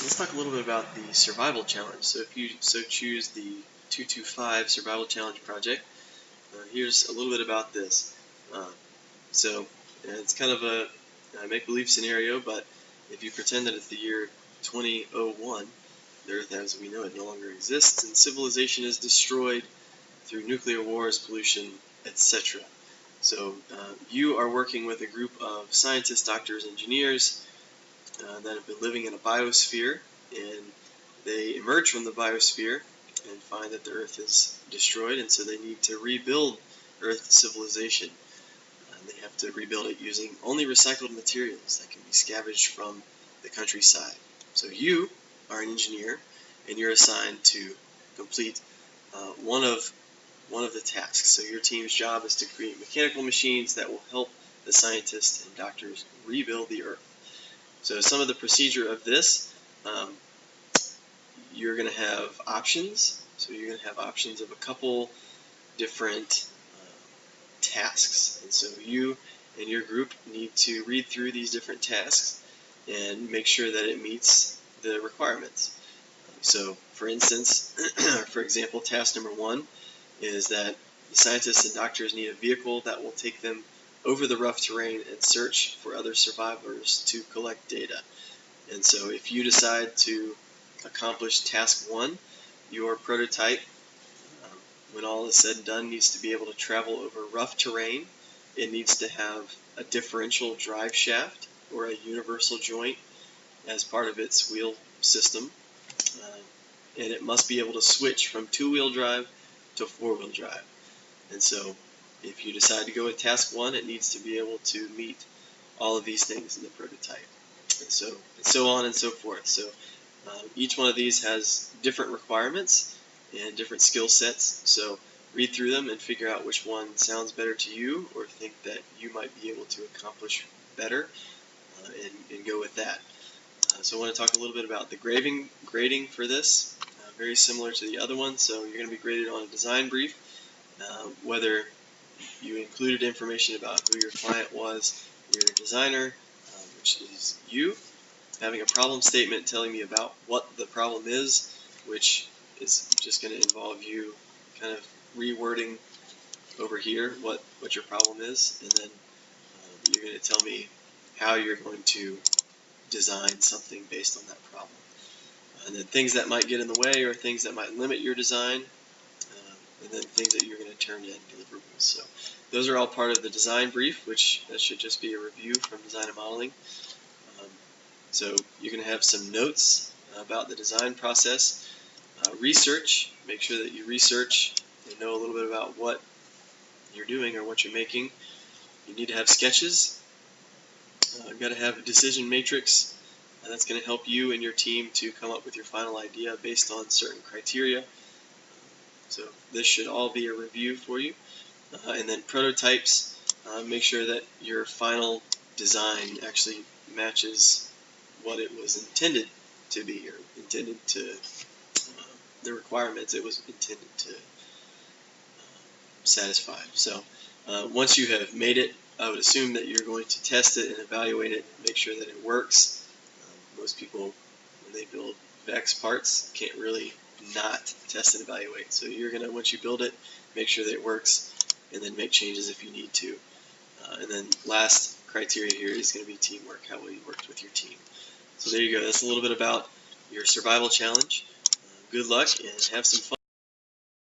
Let's talk a little bit about the survival challenge. So if you choose the 225 survival challenge project, here's a little bit about this. It's kind of a make-believe scenario, but if you pretend that it's the year 2001, the Earth as we know it no longer exists, and civilization is destroyed through nuclear wars, pollution, etc. So you are working with a group of scientists, doctors, engineers that have been living in a biosphere, and they emerge from the biosphere and find that the Earth is destroyed, and so they need to rebuild Earth civilization. They have to rebuild it using only recycled materials that can be scavenged from the countryside. So you are an engineer, and you're assigned to complete one of the tasks. So your team's job is to create mechanical machines that will help the scientists and doctors rebuild the Earth. So some of the procedure of this, you're going to have options. So you're going to have options of a couple different tasks. And so you and your group need to read through these different tasks and make sure that it meets the requirements. So for instance, for example, task number 1 is that the scientists and doctors need a vehicle that will take them over the rough terrain and search for other survivors to collect data. And so if you decide to accomplish task 1, your prototype, when all is said and done, needs to be able to travel over rough terrain. It needs to have a differential drive shaft or a universal joint as part of its wheel system. And it must be able to switch from 2-wheel drive to 4-wheel drive. And so if you decide to go with task 1, it needs to be able to meet all of these things in the prototype. And so on and so forth. So each one of these has different requirements and different skill sets. So read through them and figure out which one sounds better to you or think that you might be able to accomplish better, and go with that. So I want to talk a little bit about the grading for this. Very similar to the other one. So you're going to be graded on a design brief, whether you included information about who your client was, your designer, which is you, having a problem statement telling me about what the problem is, which is just going to involve you kind of rewording over here what your problem is, and then you're going to tell me how you're going to design something based on that problem. And then things that might get in the way or things that might limit your design, and then things that you're going to turn in deliverables. So those are all part of the design brief, which that should just be a review from design and modeling. So you're going to have some notes about the design process. Research, make sure that you research and know a little bit about what you're doing or what you're making. You need to have sketches. You've got to have a decision matrix. That's going to help you and your team to come up with your final idea based on certain criteria. So this should all be a review for you. And then prototypes, make sure that your final design actually matches what it was intended to be, or intended to, the requirements it was intended to satisfy. So once you have made it, I would assume that you're going to test it and evaluate it, make sure that it works. Most people, when they build VEX parts, can't really not test and evaluate. So you're going to, once you build it, make sure that it works, and then make changes if you need to. And then last criteria here is going to be teamwork, how well you worked with your team. So there you go. That's a little bit about your survival challenge. Good luck and have some fun.